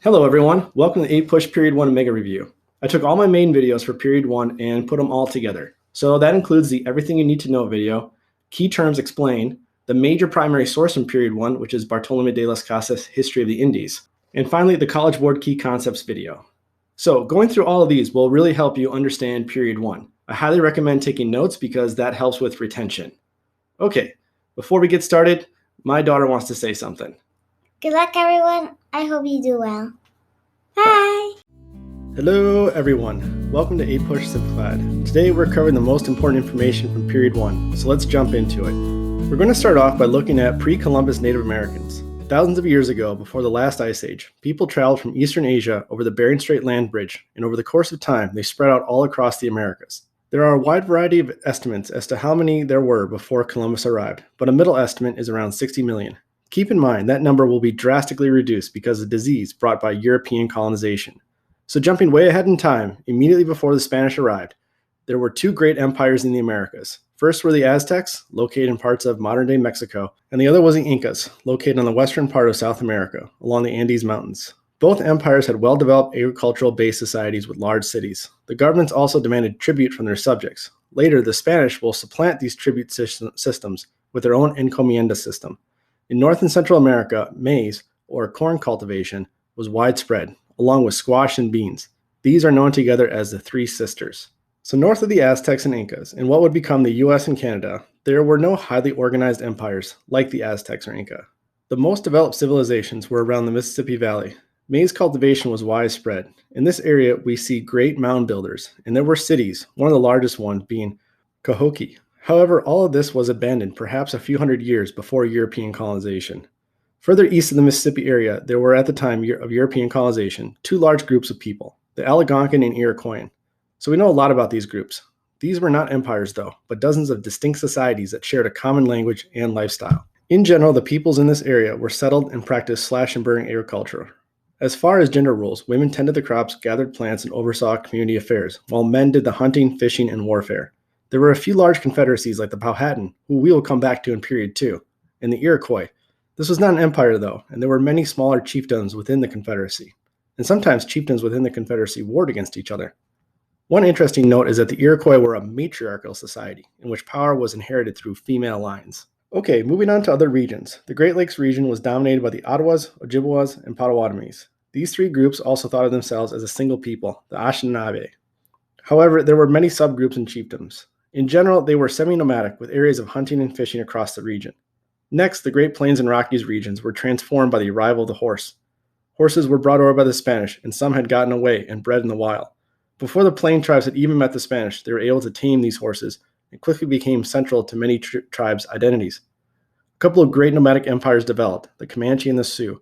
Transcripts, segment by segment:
Hello everyone, welcome to APUSH Period 1 Mega Review. I took all my main videos for Period 1 and put them all together. So that includes the Everything You Need to Know video, Key Terms Explained, the major primary source from Period 1, which is Bartolome de las Casas' History of the Indies, and finally the College Board Key Concepts video. So going through all of these will really help you understand Period 1. I highly recommend taking notes because that helps with retention. Okay, before we get started, my daughter wants to say something. Good luck, everyone. I hope you do well. Bye! Hello everyone, welcome to APUSH Simplified. Today we're covering the most important information from Period 1, so let's jump into it. We're going to start off by looking at pre-Columbus Native Americans. Thousands of years ago, before the last ice age, people traveled from Eastern Asia over the Bering Strait land bridge, and over the course of time they spread out all across the Americas. There are a wide variety of estimates as to how many there were before Columbus arrived, but a middle estimate is around 60 million. Keep in mind that number will be drastically reduced because of disease brought by European colonization. So jumping way ahead in time, immediately before the Spanish arrived, there were two great empires in the Americas. First were the Aztecs, located in parts of modern-day Mexico, and the other was the Incas, located on the western part of South America, along the Andes Mountains. Both empires had well-developed agricultural-based societies with large cities. The governments also demanded tribute from their subjects. Later, the Spanish will supplant these tribute systems with their own encomienda system. In North and Central America, maize, or corn cultivation, was widespread, along with squash and beans. These are known together as the Three Sisters. So north of the Aztecs and Incas, in what would become the US and Canada, there were no highly organized empires like the Aztecs or Inca. The most developed civilizations were around the Mississippi Valley. Maize cultivation was widespread. In this area, we see great mound builders, and there were cities, one of the largest ones being Cahokia. However, all of this was abandoned perhaps a few hundred years before European colonization. Further east of the Mississippi area, there were at the time of European colonization two large groups of people, the Algonquin and Iroquois. So we know a lot about these groups. These were not empires though, but dozens of distinct societies that shared a common language and lifestyle. In general, the peoples in this area were settled and practiced slash and burn agriculture. As far as gender roles, women tended the crops, gathered plants, and oversaw community affairs, while men did the hunting, fishing, and warfare. There were a few large confederacies like the Powhatan, who we will come back to in Period 2, and the Iroquois. This was not an empire though, and there were many smaller chiefdoms within the confederacy. And sometimes chiefdoms within the confederacy warred against each other. One interesting note is that the Iroquois were a matriarchal society, in which power was inherited through female lines. Okay, moving on to other regions. The Great Lakes region was dominated by the Ottawas, Ojibwas, and Potawatomis. These three groups also thought of themselves as a single people, the Anishinaabe. However, there were many subgroups and chiefdoms. In general, they were semi-nomadic, with areas of hunting and fishing across the region. Next, the Great Plains and Rockies regions were transformed by the arrival of the horse. Horses were brought over by the Spanish, and some had gotten away and bred in the wild. Before the Plain tribes had even met the Spanish, they were able to tame these horses and quickly became central to many tribes' identities. A couple of great nomadic empires developed, the Comanche and the Sioux.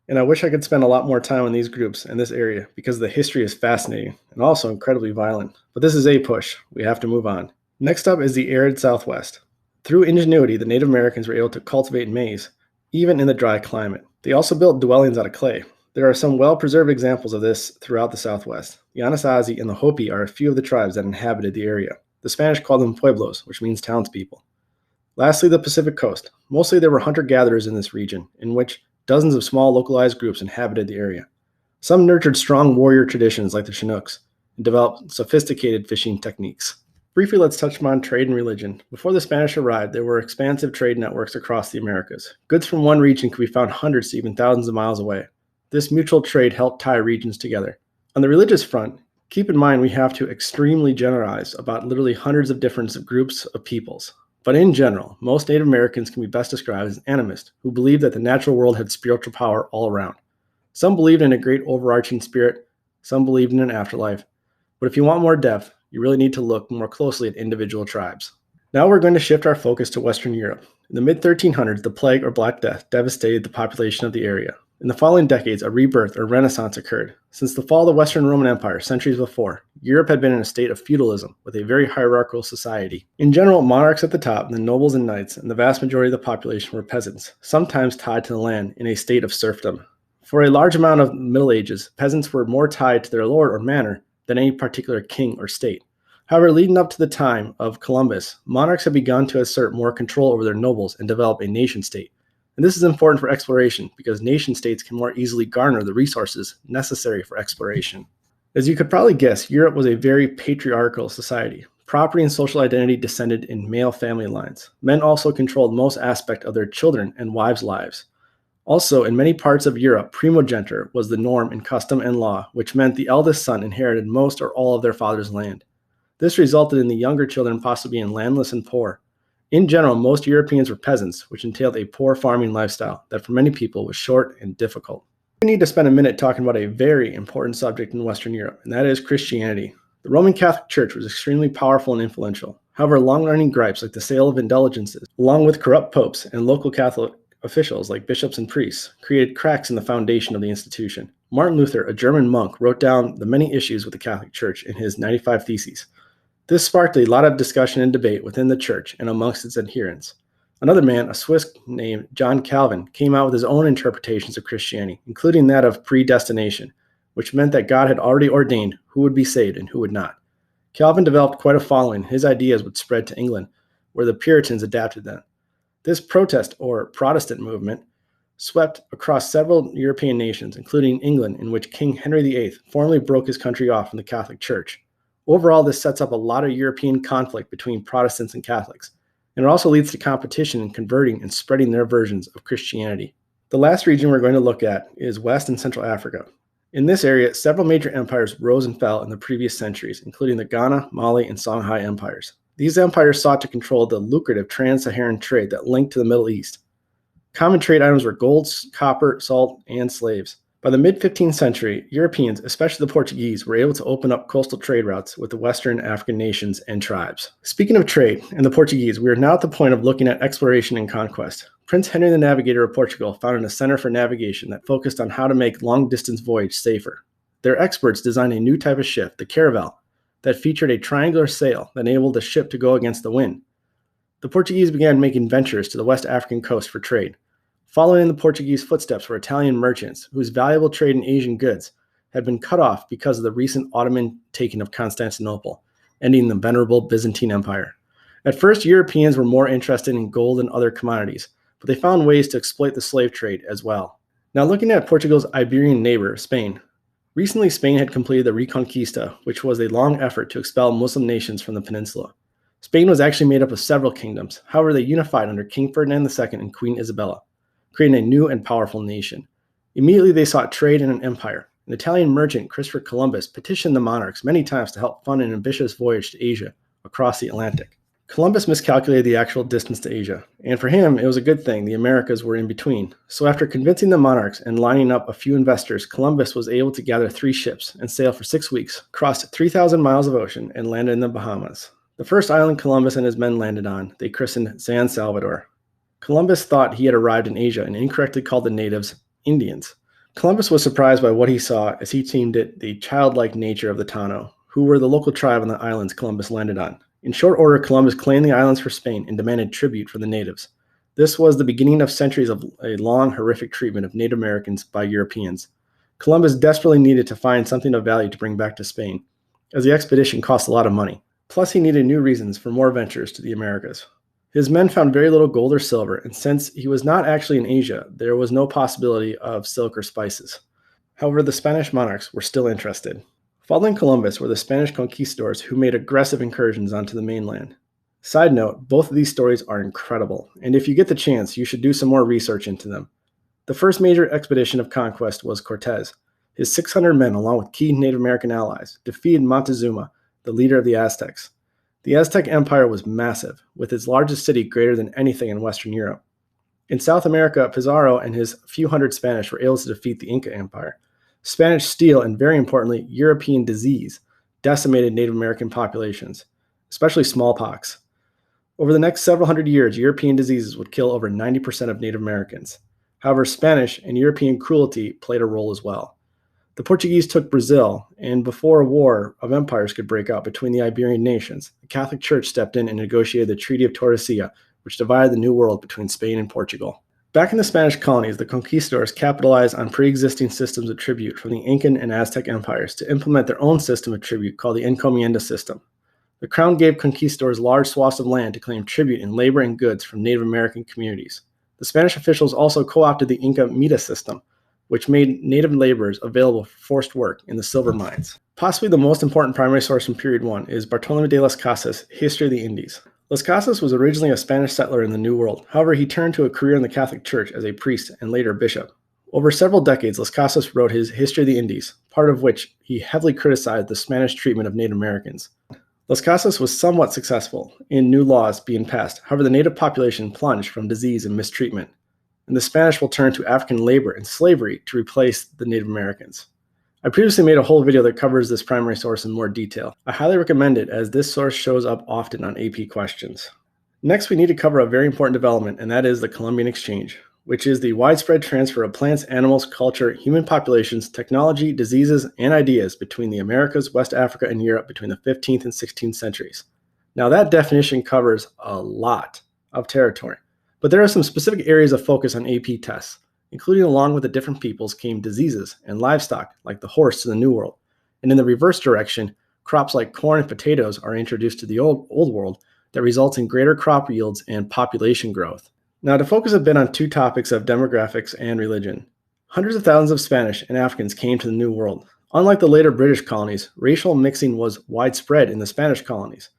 And I wish I could spend a lot more time on these groups and this area because the history is fascinating and also incredibly violent. But this is APUSH. We have to move on. Next up is the arid Southwest. Through ingenuity, the Native Americans were able to cultivate maize, even in the dry climate. They also built dwellings out of clay. There are some well-preserved examples of this throughout the Southwest. The Anasazi and the Hopi are a few of the tribes that inhabited the area. The Spanish called them pueblos, which means townspeople. Lastly, the Pacific Coast. Mostly there were hunter-gatherers in this region, in which dozens of small localized groups inhabited the area. Some nurtured strong warrior traditions like the Chinooks and developed sophisticated fishing techniques. Briefly, let's touch on trade and religion. Before the Spanish arrived, there were expansive trade networks across the Americas. Goods from one region could be found hundreds to even thousands of miles away. This mutual trade helped tie regions together. On the religious front, keep in mind we have to extremely generalize about literally hundreds of different groups of peoples. But in general, most Native Americans can be best described as animists, who believed that the natural world had spiritual power all around. Some believed in a great overarching spirit, some believed in an afterlife. But if you want more depth, you really need to look more closely at individual tribes. Now we're going to shift our focus to Western Europe. In the mid-1300s, the plague or Black Death devastated the population of the area. In the following decades, a rebirth or renaissance occurred. Since the fall of the Western Roman Empire centuries before, Europe had been in a state of feudalism with a very hierarchical society. In general, monarchs at the top, the nobles and knights, and the vast majority of the population were peasants, sometimes tied to the land in a state of serfdom. For a large amount of the Middle Ages, peasants were more tied to their lord or manor than any particular king or state. However, leading up to the time of Columbus, monarchs had begun to assert more control over their nobles and develop a nation-state. And this is important for exploration because nation states can more easily garner the resources necessary for exploration. As you could probably guess, Europe was a very patriarchal society. Property and social identity descended in male family lines. Men also controlled most aspects of their children and wives' lives. Also, in many parts of Europe, primogeniture was the norm in custom and law, which meant the eldest son inherited most or all of their father's land. This resulted in the younger children possibly being landless and poor. In general, most Europeans were peasants, which entailed a poor farming lifestyle that for many people was short and difficult. We need to spend a minute talking about a very important subject in Western Europe, and that is Christianity. The Roman Catholic Church was extremely powerful and influential. However, long-running gripes like the sale of indulgences, along with corrupt popes and local Catholic officials like bishops and priests, created cracks in the foundation of the institution. Martin Luther, a German monk, wrote down the many issues with the Catholic Church in his 95 Theses. This sparked a lot of discussion and debate within the church and amongst its adherents. Another man, a Swiss named John Calvin, came out with his own interpretations of Christianity, including that of predestination, which meant that God had already ordained who would be saved and who would not. Calvin developed quite a following. His ideas would spread to England, where the Puritans adapted them. This protest, or Protestant movement, swept across several European nations, including England, in which King Henry VIII formally broke his country off from the Catholic Church. Overall, this sets up a lot of European conflict between Protestants and Catholics, and it also leads to competition in converting and spreading their versions of Christianity. The last region we're going to look at is West and Central Africa. In this area, several major empires rose and fell in the previous centuries, including the Ghana, Mali, and Songhai empires. These empires sought to control the lucrative trans-Saharan trade that linked to the Middle East. Common trade items were gold, copper, salt, and slaves. By the mid-15th century, Europeans, especially the Portuguese, were able to open up coastal trade routes with the Western African nations and tribes. Speaking of trade and the Portuguese, we are now at the point of looking at exploration and conquest. Prince Henry the Navigator of Portugal founded a center for navigation that focused on how to make long-distance voyage safer. Their experts designed a new type of ship, the caravel, that featured a triangular sail that enabled the ship to go against the wind. The Portuguese began making ventures to the West African coast for trade. Following in the Portuguese footsteps were Italian merchants whose valuable trade in Asian goods had been cut off because of the recent Ottoman taking of Constantinople, ending the venerable Byzantine Empire. At first, Europeans were more interested in gold and other commodities, but they found ways to exploit the slave trade as well. Now looking at Portugal's Iberian neighbor, Spain. Recently, Spain had completed the Reconquista, which was a long effort to expel Muslim nations from the peninsula. Spain was actually made up of several kingdoms. However, they unified under King Ferdinand II and Queen Isabella, creating a new and powerful nation. Immediately, they sought trade and an empire. An Italian merchant, Christopher Columbus, petitioned the monarchs many times to help fund an ambitious voyage to Asia across the Atlantic. Columbus miscalculated the actual distance to Asia, and for him, it was a good thing the Americas were in between. So after convincing the monarchs and lining up a few investors, Columbus was able to gather 3 ships and sail for 6 weeks, crossed 3,000 miles of ocean, and landed in the Bahamas. The first island Columbus and his men landed on, they christened San Salvador. Columbus thought he had arrived in Asia and incorrectly called the natives Indians. Columbus was surprised by what he saw as he deemed it the childlike nature of the Tano, who were the local tribe on the islands Columbus landed on. In short order, Columbus claimed the islands for Spain and demanded tribute from the natives. This was the beginning of centuries of a long, horrific treatment of Native Americans by Europeans. Columbus desperately needed to find something of value to bring back to Spain, as the expedition cost a lot of money. Plus, he needed new reasons for more ventures to the Americas. His men found very little gold or silver, and since he was not actually in Asia, there was no possibility of silk or spices. However, the Spanish monarchs were still interested. Following Columbus were the Spanish conquistadors who made aggressive incursions onto the mainland. Side note, both of these stories are incredible, and if you get the chance, you should do some more research into them. The first major expedition of conquest was Cortez. His 600 men, along with key Native American allies, defeated Montezuma, the leader of the Aztecs. The Aztec Empire was massive, with its largest city greater than anything in Western Europe. In South America, Pizarro and his few hundred Spanish were able to defeat the Inca Empire. Spanish steel and, very importantly, European disease decimated Native American populations, especially smallpox. Over the next several hundred years, European diseases would kill over 90% of Native Americans. However, Spanish and European cruelty played a role as well. The Portuguese took Brazil, and before a war of empires could break out between the Iberian nations, the Catholic Church stepped in and negotiated the Treaty of Tordesillas, which divided the New World between Spain and Portugal. Back in the Spanish colonies, the conquistadors capitalized on pre-existing systems of tribute from the Incan and Aztec empires to implement their own system of tribute called the encomienda system. The crown gave conquistadors large swaths of land to claim tribute in labor and goods from Native American communities. The Spanish officials also co-opted the Inca Mita system, which made native laborers available for forced work in the silver mines. Possibly the most important primary source from period 1 is Bartolome de las Casas' History of the Indies. Las Casas was originally a Spanish settler in the New World. However, he turned to a career in the Catholic Church as a priest and later bishop. Over several decades, Las Casas wrote his History of the Indies, part of which he heavily criticized the Spanish treatment of Native Americans. Las Casas was somewhat successful in new laws being passed. However, the native population plunged from disease and mistreatment, and the Spanish will turn to African labor and slavery to replace the Native Americans. I previously made a whole video that covers this primary source in more detail. I highly recommend it as this source shows up often on AP questions. Next, we need to cover a very important development, and that is the Columbian Exchange, which is the widespread transfer of plants, animals, culture, human populations, technology, diseases, and ideas between the Americas, West Africa, and Europe between the 15th and 16th centuries. Now, that definition covers a lot of territory, but there are some specific areas of focus on AP tests, including along with the different peoples came diseases and livestock like the horse to the New World. And in the reverse direction, crops like corn and potatoes are introduced to the old world that results in greater crop yields and population growth. Now, to focus a bit on two topics of demographics and religion, hundreds of thousands of Spanish and Africans came to the New World. Unlike the later British colonies, racial mixing was widespread in the Spanish colonies.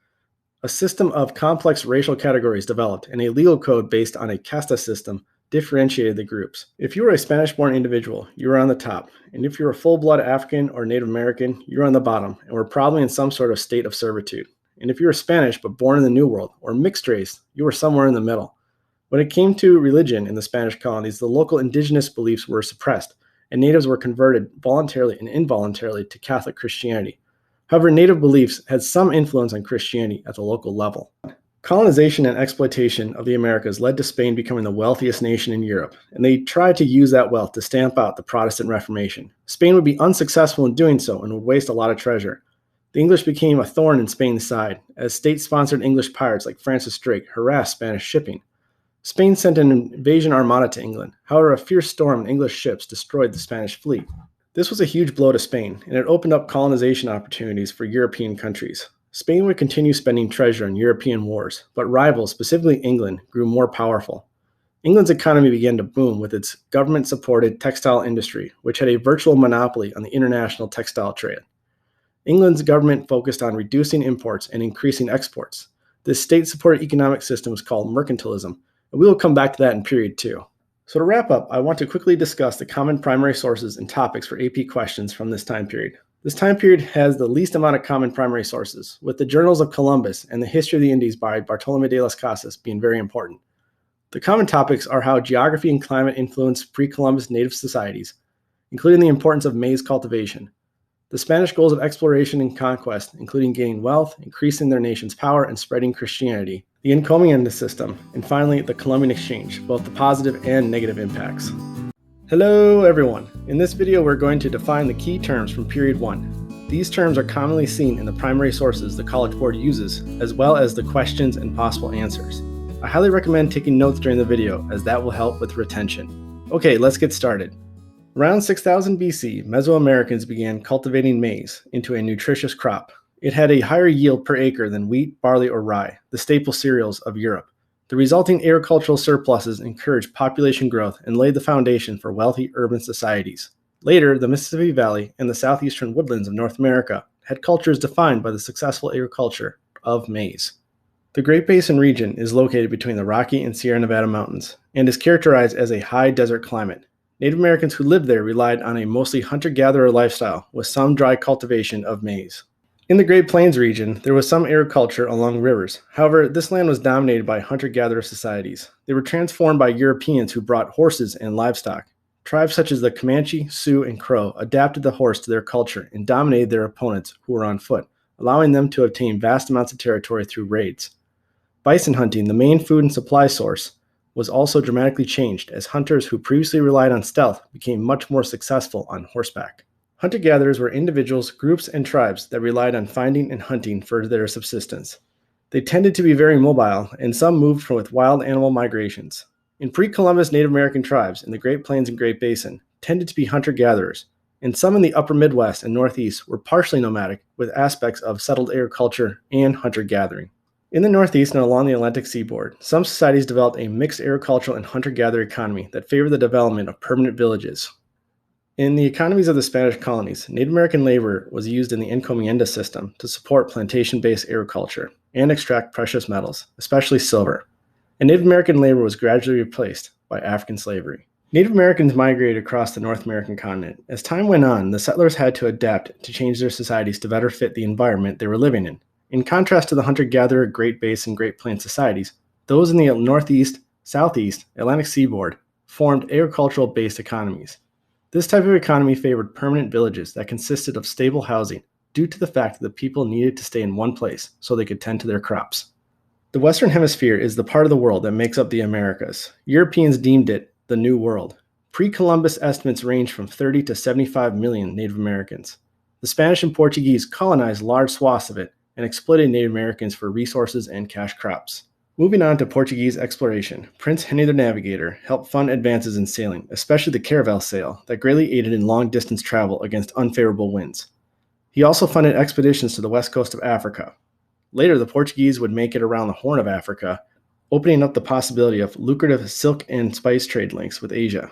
A system of complex racial categories developed, and a legal code based on a casta system differentiated the groups. If you were a Spanish-born individual, you were on the top, and if you were a full-blood African or Native American, you were on the bottom, and were probably in some sort of state of servitude. And if you were Spanish but born in the New World, or mixed race, you were somewhere in the middle. When it came to religion in the Spanish colonies, the local indigenous beliefs were suppressed, and natives were converted voluntarily and involuntarily to Catholic Christianity. However, native beliefs had some influence on Christianity at the local level. Colonization and exploitation of the Americas led to Spain becoming the wealthiest nation in Europe, and they tried to use that wealth to stamp out the Protestant Reformation. Spain would be unsuccessful in doing so and would waste a lot of treasure. The English became a thorn in Spain's side, as state-sponsored English pirates like Francis Drake harassed Spanish shipping. Spain sent an invasion armada to England. However, a fierce storm of English ships destroyed the Spanish fleet. This was a huge blow to Spain, and it opened up colonization opportunities for European countries. Spain would continue spending treasure in European wars, but rivals, specifically England, grew more powerful. England's economy began to boom with its government-supported textile industry, which had a virtual monopoly on the international textile trade. England's government focused on reducing imports and increasing exports. This state-supported economic system was called mercantilism, and we will come back to that in period 2. So to wrap up, I want to quickly discuss the common primary sources and topics for AP questions from this time period. This time period has the least amount of common primary sources, with the Journals of Columbus and the History of the Indies by Bartolome de las Casas being very important. The common topics are how geography and climate influenced pre-Columbus native societies, including the importance of maize cultivation, the Spanish goals of exploration and conquest, including gaining wealth, increasing their nation's power, and spreading Christianity, the encomienda system, and finally, the Columbian Exchange, both the positive and negative impacts. Hello everyone! In this video we're going to define the key terms from period 1. These terms are commonly seen in the primary sources the College Board uses, as well as the questions and possible answers. I highly recommend taking notes during the video, as that will help with retention. Okay, let's get started. Around 6000 BC, Mesoamericans began cultivating maize into a nutritious crop. It had a higher yield per acre than wheat, barley, or rye, the staple cereals of Europe. The resulting agricultural surpluses encouraged population growth and laid the foundation for wealthy urban societies. Later, the Mississippi Valley and the southeastern woodlands of North America had cultures defined by the successful agriculture of maize. The Great Basin region is located between the Rocky and Sierra Nevada mountains and is characterized as a high desert climate. Native Americans who lived there relied on a mostly hunter-gatherer lifestyle with some dry cultivation of maize. In the Great Plains region, there was some agriculture along rivers. However, this land was dominated by hunter-gatherer societies. They were transformed by Europeans who brought horses and livestock. Tribes such as the Comanche, Sioux, and Crow adapted the horse to their culture and dominated their opponents who were on foot, allowing them to obtain vast amounts of territory through raids. Bison hunting, the main food and supply source, was also dramatically changed as hunters who previously relied on stealth became much more successful on horseback. Hunter-gatherers were individuals, groups, and tribes that relied on finding and hunting for their subsistence. They tended to be very mobile, and some moved with wild animal migrations. In pre-Columbus Native American tribes in the Great Plains and Great Basin tended to be hunter-gatherers, and some in the upper Midwest and Northeast were partially nomadic with aspects of settled agriculture and hunter-gathering. In the Northeast and along the Atlantic seaboard, some societies developed a mixed agricultural and hunter-gatherer economy that favored the development of permanent villages. In the economies of the Spanish colonies, Native American labor was used in the encomienda system to support plantation-based agriculture and extract precious metals, especially silver. And Native American labor was gradually replaced by African slavery. Native Americans migrated across the North American continent. As time went on, the settlers had to adapt to change their societies to better fit the environment they were living in. In contrast to the hunter-gatherer, Great Basin, Great Plains societies, those in the Northeast, Southeast, Atlantic seaboard formed agricultural-based economies. This type of economy favored permanent villages that consisted of stable housing due to the fact that the people needed to stay in one place so they could tend to their crops. The Western Hemisphere is the part of the world that makes up the Americas. Europeans deemed it the New World. Pre-Columbus estimates range from 30 to 75 million Native Americans. The Spanish and Portuguese colonized large swaths of it and exploited Native Americans for resources and cash crops. Moving on to Portuguese exploration, Prince Henry the Navigator helped fund advances in sailing, especially the caravel sail, that greatly aided in long-distance travel against unfavorable winds. He also funded expeditions to the west coast of Africa. Later, the Portuguese would make it around the Horn of Africa, opening up the possibility of lucrative silk and spice trade links with Asia.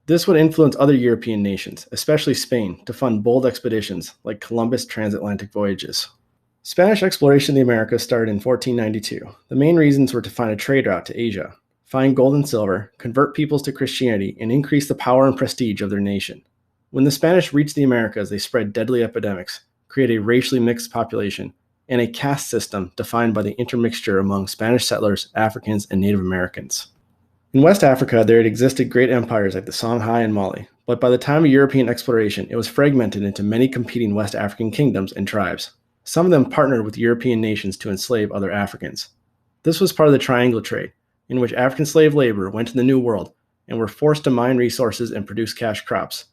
This would influence other European nations, especially Spain, to fund bold expeditions like Columbus transatlantic voyages. Spanish exploration of the Americas started in 1492. The main reasons were to find a trade route to Asia, find gold and silver, convert peoples to Christianity, and increase the power and prestige of their nation. When the Spanish reached the Americas, they spread deadly epidemics, created a racially mixed population, and a caste system defined by the intermixture among Spanish settlers, Africans, and Native Americans. In West Africa, there had existed great empires like the Songhai and Mali, but by the time of European exploration, it was fragmented into many competing West African kingdoms and tribes. Some of them partnered with European nations to enslave other Africans. This was part of the triangle trade, in which African slave labor went to the New World and were forced to mine resources and produce cash crops.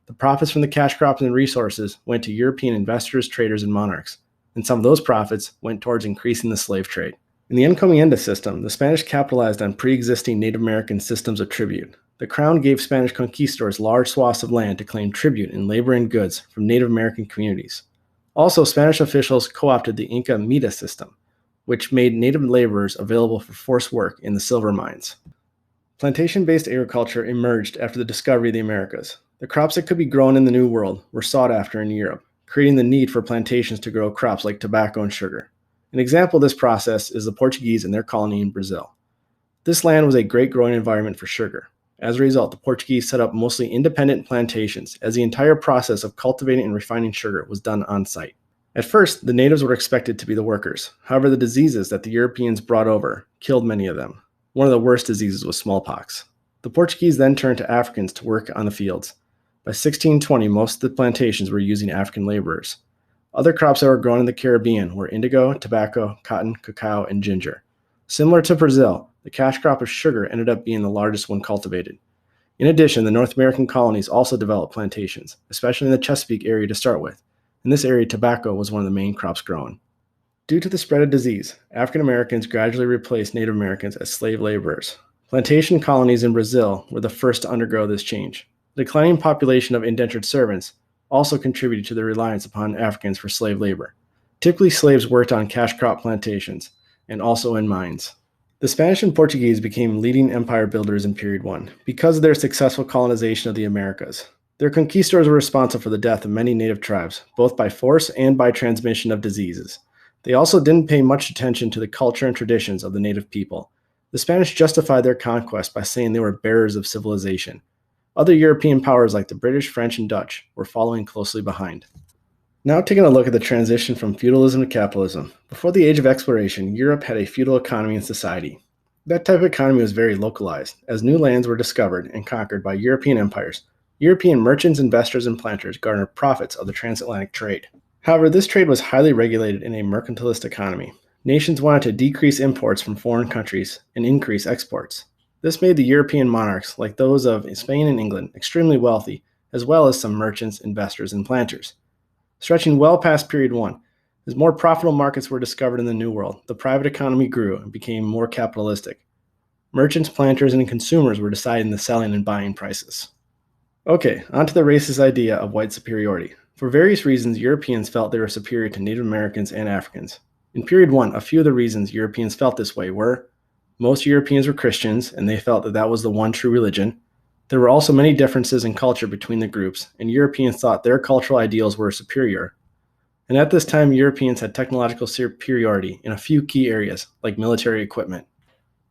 The profits from the cash crops and resources went to European investors, traders, and monarchs, and some of those profits went towards increasing the slave trade. In the encomienda system, the Spanish capitalized on pre-existing Native American systems of tribute. The crown gave Spanish conquistadors large swaths of land to claim tribute in labor and goods from Native American communities. Also, Spanish officials co-opted the Inca Mita system, which made native laborers available for forced work in the silver mines. Plantation-based agriculture emerged after the discovery of the Americas. The crops that could be grown in the New World were sought after in Europe, creating the need for plantations to grow crops like tobacco and sugar. An example of this process is the Portuguese and their colony in Brazil. This land was a great growing environment for sugar. As a result, the Portuguese set up mostly independent plantations, as the entire process of cultivating and refining sugar was done on site. At first, the natives were expected to be the workers. However, the diseases that the Europeans brought over killed many of them. One of the worst diseases was smallpox. The Portuguese then turned to Africans to work on the fields. By 1620, most of the plantations were using African laborers. Other crops that were grown in the Caribbean were indigo, tobacco, cotton, cacao, and ginger. Similar to Brazil, the cash crop of sugar ended up being the largest one cultivated. In addition, the North American colonies also developed plantations, especially in the Chesapeake area to start with. In this area, tobacco was one of the main crops grown. Due to the spread of disease, African Americans gradually replaced Native Americans as slave laborers. Plantation colonies in Brazil were the first to undergo this change. The declining population of indentured servants also contributed to the reliance upon Africans for slave labor. Typically, slaves worked on cash crop plantations and also in mines. The Spanish and Portuguese became leading empire builders in Period 1 because of their successful colonization of the Americas. Their conquistadors were responsible for the death of many native tribes, both by force and by transmission of diseases. They also didn't pay much attention to the culture and traditions of the native people. The Spanish justified their conquest by saying they were bearers of civilization. Other European powers like the British, French, and Dutch were following closely behind. Now taking a look at the transition from feudalism to capitalism. Before the age of exploration, Europe had a feudal economy and society. That type of economy was very localized, as new lands were discovered and conquered by European empires. European merchants, investors, and planters garnered profits of the transatlantic trade. However, this trade was highly regulated in a mercantilist economy. Nations wanted to decrease imports from foreign countries and increase exports. This made the European monarchs, like those of Spain and England, extremely wealthy, as well as some merchants, investors, and planters. Stretching well past Period 1, as more profitable markets were discovered in the New World, the private economy grew and became more capitalistic. Merchants, planters, and consumers were deciding the selling and buying prices. Okay, on to the racist idea of white superiority. For various reasons, Europeans felt they were superior to Native Americans and Africans. In period 1, a few of the reasons Europeans felt this way were most Europeans were Christians, and they felt that that was the one true religion. There were also many differences in culture between the groups, and Europeans thought their cultural ideals were superior. And at this time, Europeans had technological superiority in a few key areas, like military equipment.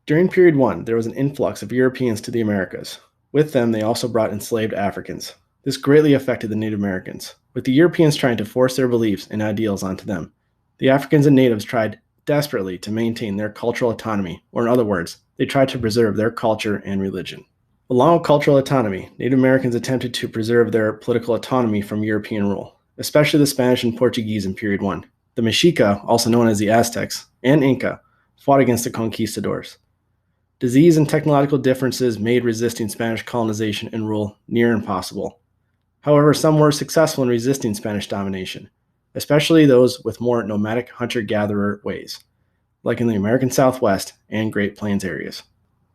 During period 1, there was an influx of Europeans to the Americas. With them, they also brought enslaved Africans. This greatly affected the Native Americans, with the Europeans trying to force their beliefs and ideals onto them. The Africans and natives tried desperately to maintain their cultural autonomy, or in other words, they tried to preserve their culture and religion. Along with cultural autonomy, Native Americans attempted to preserve their political autonomy from European rule, especially the Spanish and Portuguese in period 1. The Mexica, also known as the Aztecs, and Inca, fought against the conquistadors. Disease and technological differences made resisting Spanish colonization and rule near impossible. However, some were successful in resisting Spanish domination, especially those with more nomadic hunter-gatherer ways, like in the American Southwest and Great Plains areas.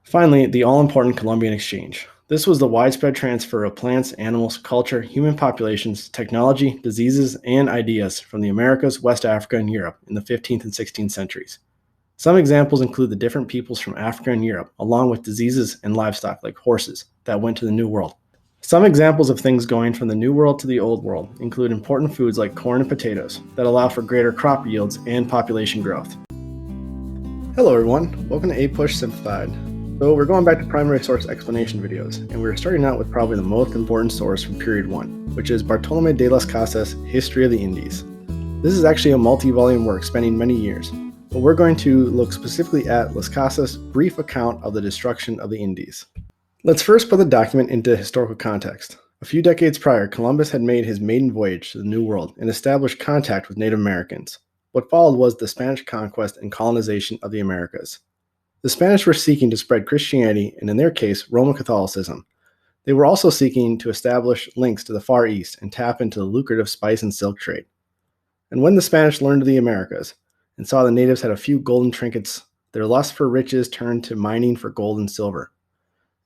Finally, the all-important Columbian Exchange. This was the widespread transfer of plants, animals, culture, human populations, technology, diseases, and ideas from the Americas, West Africa, and Europe in the 15th and 16th centuries. Some examples include the different peoples from Africa and Europe, along with diseases and livestock like horses that went to the New World. Some examples of things going from the New World to the Old World include important foods like corn and potatoes that allow for greater crop yields and population growth. Hello everyone, welcome to APUSH Simplified. So we're going back to primary source explanation videos, and we're starting out with probably the most important source from period 1, which is Bartolome de las Casas' History of the Indies. This is actually a multi-volume work spanning many years, but we're going to look specifically at Las Casas' brief account of the destruction of the Indies. Let's first put the document into historical context. A few decades prior, Columbus had made his maiden voyage to the New World and established contact with Native Americans. What followed was the Spanish conquest and colonization of the Americas. The Spanish were seeking to spread Christianity, and in their case, Roman Catholicism. They were also seeking to establish links to the Far East and tap into the lucrative spice and silk trade. And when the Spanish learned of the Americas and saw the natives had a few golden trinkets, their lust for riches turned to mining for gold and silver.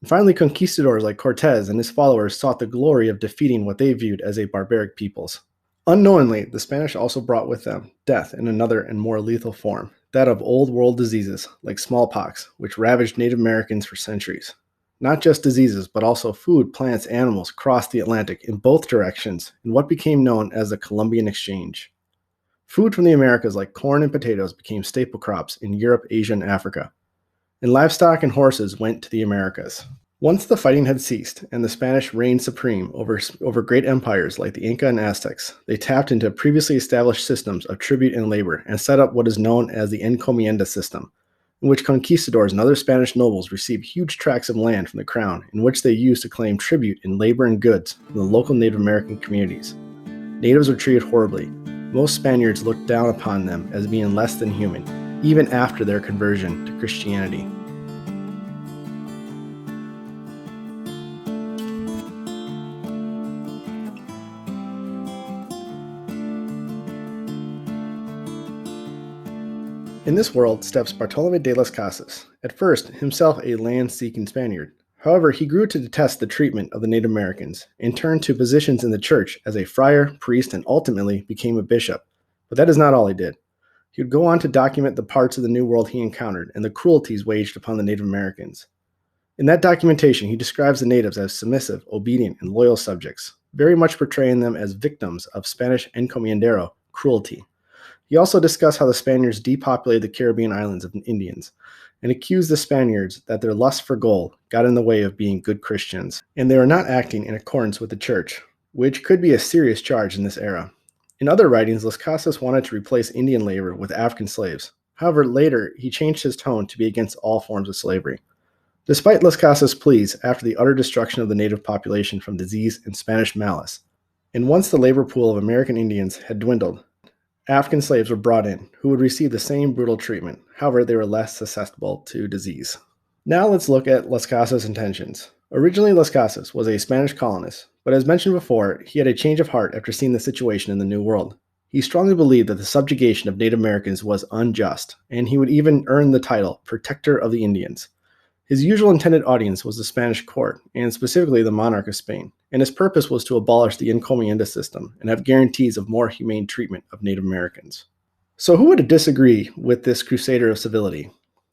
And finally, conquistadors like Cortez and his followers sought the glory of defeating what they viewed as a barbaric peoples. Unknowingly, the Spanish also brought with them death in another and more lethal form, that of old world diseases like smallpox, which ravaged Native Americans for centuries. Not just diseases, but also food, plants, animals crossed the Atlantic in both directions in what became known as the Columbian Exchange. Food from the Americas like corn and potatoes became staple crops in Europe, Asia, and Africa, and livestock and horses went to the Americas. Once the fighting had ceased and the Spanish reigned supreme over great empires like the Inca and Aztecs, they tapped into previously established systems of tribute and labor and set up what is known as the encomienda system, in which conquistadors and other Spanish nobles received huge tracts of land from the crown, in which they used to claim tribute in labor and goods from the local Native American communities. Natives were treated horribly. Most Spaniards looked down upon them as being less than human, even after their conversion to Christianity. In this world steps Bartolome de las Casas, at first himself a land-seeking Spaniard. However, he grew to detest the treatment of the Native Americans and turned to positions in the church as a friar, priest, and ultimately became a bishop. But that is not all he did. He would go on to document the parts of the New World he encountered and the cruelties waged upon the Native Americans. In that documentation, he describes the natives as submissive, obedient, and loyal subjects, very much portraying them as victims of Spanish encomendero cruelty. He also discussed how the Spaniards depopulated the Caribbean islands of Indians and accused the Spaniards that their lust for gold got in the way of being good Christians, and they were not acting in accordance with the church, which could be a serious charge in this era. In other writings, Las Casas wanted to replace Indian labor with African slaves. However, later, he changed his tone to be against all forms of slavery. Despite Las Casas' pleas after the utter destruction of the native population from disease and Spanish malice, and once the labor pool of American Indians had dwindled, African slaves were brought in, who would receive the same brutal treatment. However, they were less susceptible to disease. Now let's look at Las Casas' intentions. Originally, Las Casas was a Spanish colonist, but as mentioned before, he had a change of heart after seeing the situation in the New World. He strongly believed that the subjugation of Native Americans was unjust, and he would even earn the title Protector of the Indians. His usual intended audience was the Spanish court, and specifically the monarch of Spain, and his purpose was to abolish the encomienda system and have guarantees of more humane treatment of Native Americans. So, who would disagree with this crusader of civility?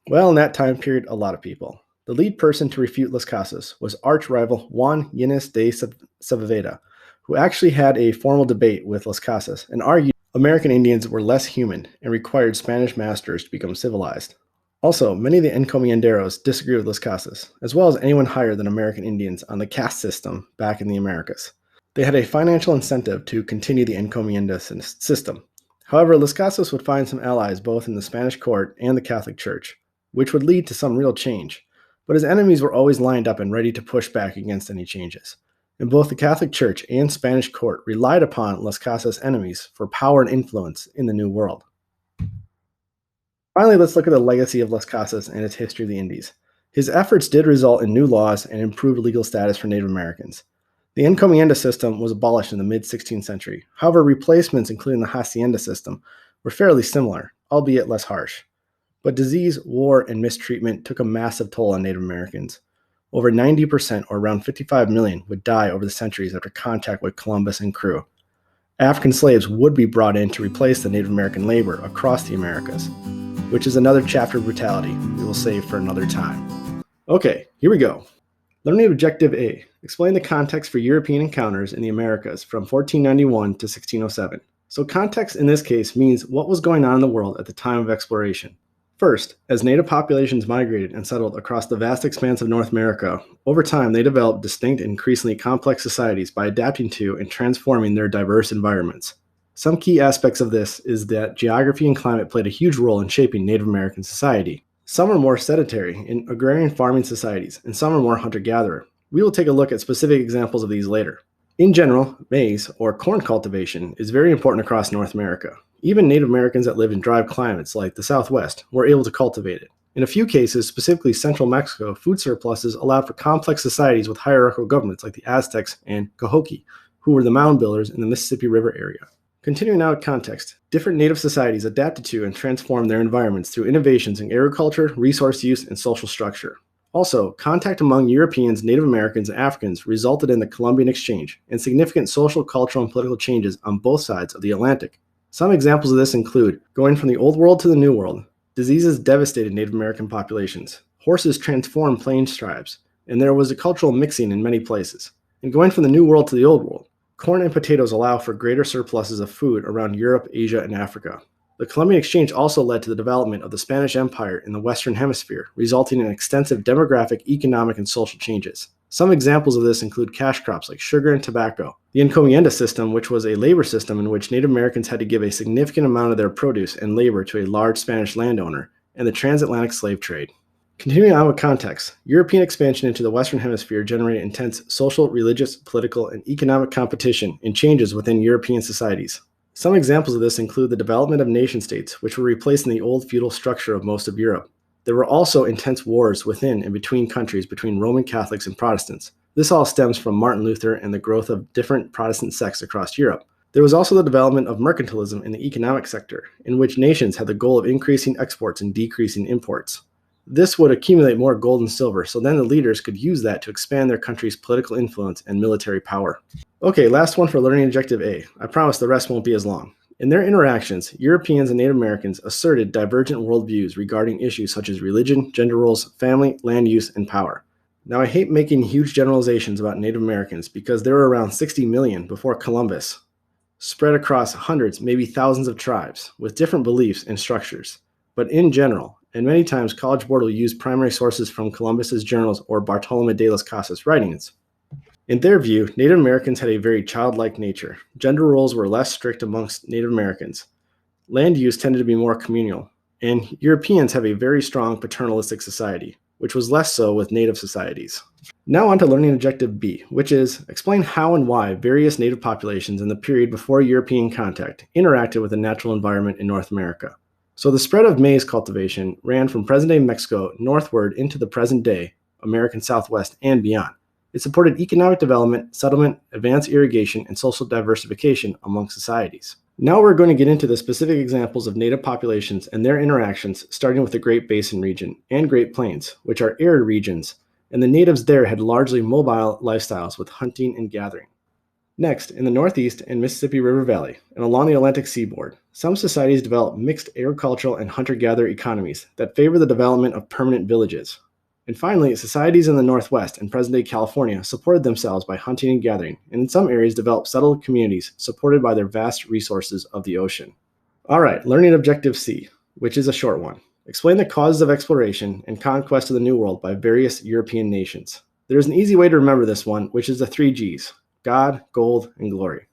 Well, in that time period, a lot of people. The lead person to refute Las Casas was arch rival Juan Ynes de Seveda, who actually had a formal debate with Las Casas and argued American Indians were less human and required Spanish masters to become civilized. Also, many of the encomienderos disagree with Las Casas, as well as anyone higher than American Indians on the caste system back in the Americas. They had a financial incentive to continue the encomienda system. However, Las Casas would find some allies both in the Spanish court and the Catholic Church, which would lead to some real change. But his enemies were always lined up and ready to push back against any changes. And both the Catholic Church and Spanish court relied upon Las Casas' enemies for power and influence in the New World. Finally, let's look at the legacy of Las Casas and its history of the Indies. His efforts did result in new laws and improved legal status for Native Americans. The encomienda system was abolished in the mid-16th century. However, replacements, including the hacienda system, were fairly similar, albeit less harsh. But disease, war, and mistreatment took a massive toll on Native Americans. Over 90%, or around 55 million, would die over the centuries after contact with Columbus and crew. African slaves would be brought in to replace the Native American labor across the Americas, which is another chapter of brutality we will save for another time. Okay, here we go. Learning Objective A. Explain the context for European encounters in the Americas from 1491 to 1607. So context in this case means what was going on in the world at the time of exploration. First, as native populations migrated and settled across the vast expanse of North America, over time they developed distinct and increasingly complex societies by adapting to and transforming their diverse environments. Some key aspects of this is that geography and climate played a huge role in shaping Native American society. Some are more sedentary in agrarian farming societies, and some are more hunter-gatherer. We will take a look at specific examples of these later. In general, maize, or corn cultivation, is very important across North America. Even Native Americans that live in dry climates like the Southwest were able to cultivate it. In a few cases, specifically central Mexico, food surpluses allowed for complex societies with hierarchical governments like the Aztecs and Cahoqui, who were the mound builders in the Mississippi River area. Continuing now with context, different native societies adapted to and transformed their environments through innovations in agriculture, resource use, and social structure. Also, contact among Europeans, Native Americans, and Africans resulted in the Columbian Exchange and significant social, cultural, and political changes on both sides of the Atlantic. Some examples of this include going from the Old World to the New World. Diseases devastated Native American populations. Horses transformed plains tribes, and there was a cultural mixing in many places. And going from the New World to the Old World. Corn and potatoes allow for greater surpluses of food around Europe, Asia, and Africa. The Columbian Exchange also led to the development of the Spanish Empire in the Western Hemisphere, resulting in extensive demographic, economic, and social changes. Some examples of this include cash crops like sugar and tobacco, the encomienda system, which was a labor system in which Native Americans had to give a significant amount of their produce and labor to a large Spanish landowner, and the transatlantic slave trade. Continuing on with context, European expansion into the Western Hemisphere generated intense social, religious, political, and economic competition and changes within European societies. Some examples of this include the development of nation-states, which were replacing the old feudal structure of most of Europe. There were also intense wars within and between countries between Roman Catholics and Protestants. This all stems from Martin Luther and the growth of different Protestant sects across Europe. There was also the development of mercantilism in the economic sector, in which nations had the goal of increasing exports and decreasing imports. This would accumulate more gold and silver, so then the leaders could use that to expand their country's political influence and military power. Okay, last one for Learning Objective A. I promise the rest won't be as long. In their interactions, Europeans and Native Americans asserted divergent worldviews regarding issues such as religion, gender roles, family, land use, and power. Now, I hate making huge generalizations about Native Americans because there were around 60 million before Columbus, spread across hundreds, maybe thousands of tribes with different beliefs and structures. But in general, and many times College Board will use primary sources from Columbus's journals or Bartolome de las Casas' writings. In their view, Native Americans had a very childlike nature. Gender roles were less strict amongst Native Americans. Land use tended to be more communal, and Europeans have a very strong paternalistic society, which was less so with Native societies. Now on to Learning Objective B, which is explain how and why various Native populations in the period before European contact interacted with the natural environment in North America. So the spread of maize cultivation ran from present-day Mexico northward into the present-day American Southwest and beyond. It supported economic development, settlement, advanced irrigation, and social diversification among societies. Now we're going to get into the specific examples of native populations and their interactions, starting with the Great Basin region and Great Plains, which are arid regions, and the natives there had largely mobile lifestyles with hunting and gathering. Next, in the Northeast and Mississippi River Valley, and along the Atlantic seaboard, Some societies develop mixed agricultural and hunter-gatherer economies that favor the development of permanent villages. And finally, societies in the Northwest and present-day California supported themselves by hunting and gathering, and in some areas developed settled communities supported by their vast resources of the ocean. All right, learning objective C, which is a short one. Explain the causes of exploration and conquest of the New World by various European nations. There's an easy way to remember this one, which is the 3 Gs: God, gold, and glory.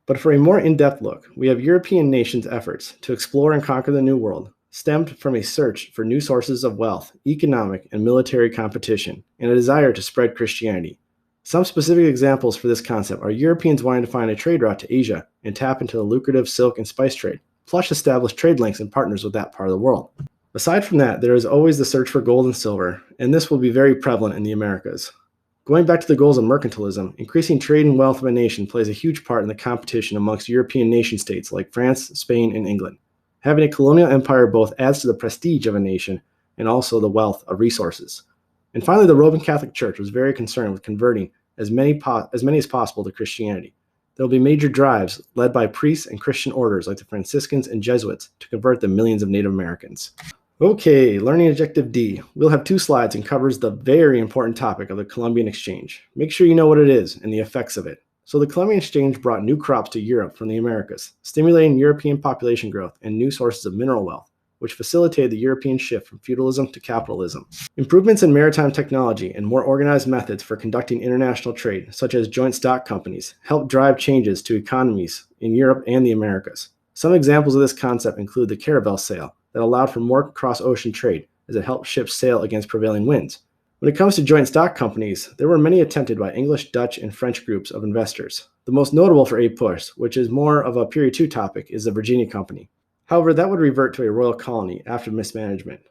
But for a more in-depth look, we have European nations' efforts to explore and conquer the New World stemmed from a search for new sources of wealth, economic and military competition, and a desire to spread Christianity. Some specific examples for this concept are Europeans wanting to find a trade route to Asia and tap into the lucrative silk and spice trade, plus establish trade links and partners with that part of the world. Aside from that, there is always the search for gold and silver, and this will be very prevalent in the Americas. Going back to the goals of mercantilism, increasing trade and wealth of a nation plays a huge part in the competition amongst European nation-states like France, Spain, and England. Having a colonial empire both adds to the prestige of a nation and also the wealth of resources. And finally, the Roman Catholic Church was very concerned with converting as many as possible to Christianity. There will be major drives led by priests and Christian orders like the Franciscans and Jesuits to convert the millions of Native Americans. Okay, learning objective D. We'll have 2 slides and covers the very important topic of the Columbian Exchange. Make sure you know what it is and the effects of it. So the Columbian Exchange brought new crops to Europe from the Americas, stimulating European population growth and new sources of mineral wealth, which facilitated the European shift from feudalism to capitalism. Improvements in maritime technology and more organized methods for conducting international trade, such as joint stock companies, helped drive changes to economies in Europe and the Americas. Some examples of this concept include the caravel sail, that allowed for more cross-ocean trade as it helped ships sail against prevailing winds. When it comes to joint stock companies, there were many attempted by English, Dutch, and French groups of investors. The most notable for APUSH, which is more of a Period 2 topic, is the Virginia Company. However, that would revert to a royal colony after mismanagement.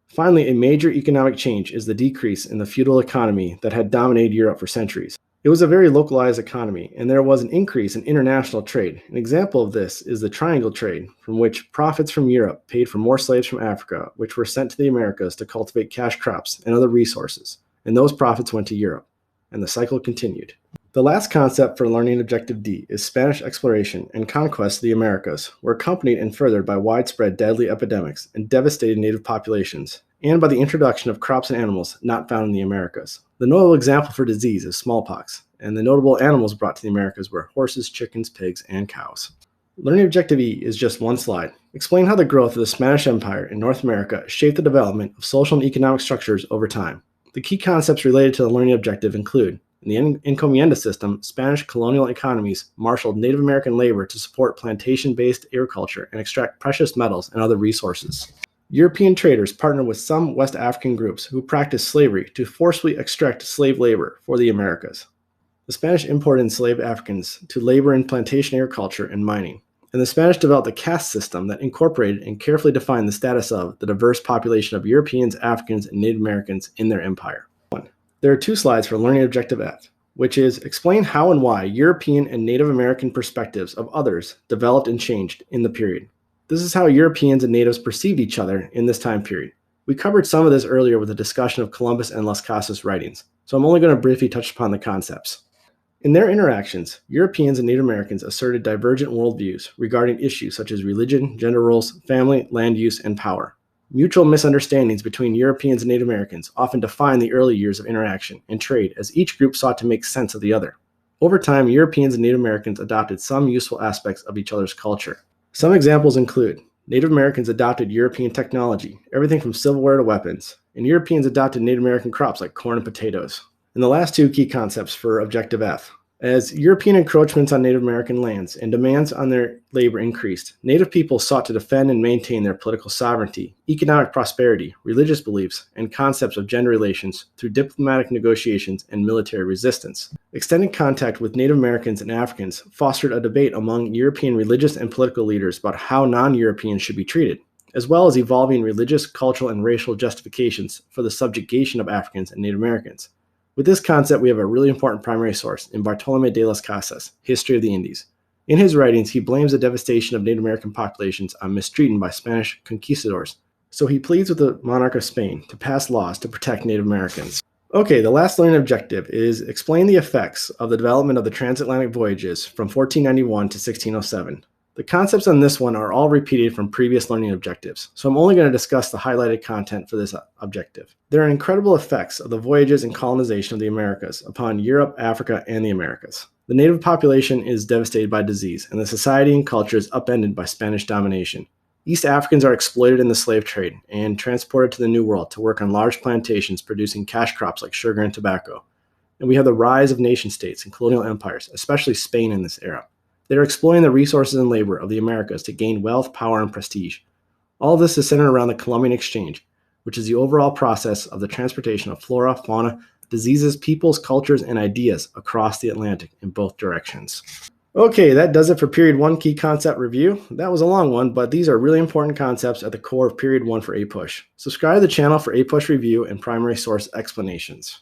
Finally, a major economic change is the decrease in the feudal economy that had dominated Europe for centuries. It was a very localized economy, and there was an increase in international trade. An example of this is the Triangle Trade, from which profits from Europe paid for more slaves from Africa, which were sent to the Americas to cultivate cash crops and other resources, and those profits went to Europe, and the cycle continued. The last concept for learning objective D is Spanish exploration and conquest of the Americas were accompanied and furthered by widespread deadly epidemics and devastated native populations, and by the introduction of crops and animals not found in the Americas. The notable example for disease is smallpox, and the notable animals brought to the Americas were horses, chickens, pigs, and cows. Learning objective E is just 1 slide. Explain how the growth of the Spanish Empire in North America shaped the development of social and economic structures over time. The key concepts related to the learning objective include, in the encomienda system, Spanish colonial economies marshaled Native American labor to support plantation-based agriculture and extract precious metals and other resources. European traders partnered with some West African groups who practiced slavery to forcibly extract slave labor for the Americas. The Spanish imported enslaved Africans to labor in plantation agriculture and mining, and the Spanish developed a caste system that incorporated and carefully defined the status of the diverse population of Europeans, Africans, and Native Americans in their empire. There are 2 slides for learning objective F, which is explain how and why European and Native American perspectives of others developed and changed in the period. This is how Europeans and natives perceived each other in this time period. We covered some of this earlier with a discussion of Columbus and Las Casas writings, so I'm only going to briefly touch upon the concepts. In their interactions, Europeans and Native Americans asserted divergent worldviews regarding issues such as religion, gender roles, family, land use, and power. Mutual misunderstandings between Europeans and Native Americans often defined the early years of interaction and trade as each group sought to make sense of the other. Over time, Europeans and Native Americans adopted some useful aspects of each other's culture. Some examples include Native Americans adopted European technology, everything from silverware to weapons, and Europeans adopted Native American crops like corn and potatoes. And the last 2 key concepts for Objective F. As European encroachments on Native American lands and demands on their labor increased, Native people sought to defend and maintain their political sovereignty, economic prosperity, religious beliefs, and concepts of gender relations through diplomatic negotiations and military resistance. Extended contact with Native Americans and Africans fostered a debate among European religious and political leaders about how non-Europeans should be treated, as well as evolving religious, cultural, and racial justifications for the subjugation of Africans and Native Americans. With this concept, we have a really important primary source in Bartolome de las Casas, History of the Indies. In his writings, he blames the devastation of Native American populations on mistreatment by Spanish conquistadors, so he pleads with the monarch of Spain to pass laws to protect Native Americans. Okay, the last learning objective is explain the effects of the development of the transatlantic voyages from 1491 to 1607. The concepts on this one are all repeated from previous learning objectives, so I'm only going to discuss the highlighted content for this objective. There are incredible effects of the voyages and colonization of the Americas upon Europe, Africa, and the Americas. The native population is devastated by disease, and the society and culture is upended by Spanish domination. East Africans are exploited in the slave trade and transported to the New World to work on large plantations producing cash crops like sugar and tobacco. And we have the rise of nation states and colonial empires, especially Spain in this era. They are exploiting the resources and labor of the Americas to gain wealth, power, and prestige. All of this is centered around the Columbian Exchange, which is the overall process of the transportation of flora, fauna, diseases, peoples, cultures, and ideas across the Atlantic in both directions. Okay, that does it for Period 1 Key Concept Review. That was a long one, but these are really important concepts at the core of Period 1 for APUSH. Subscribe to the channel for APUSH review and primary source explanations.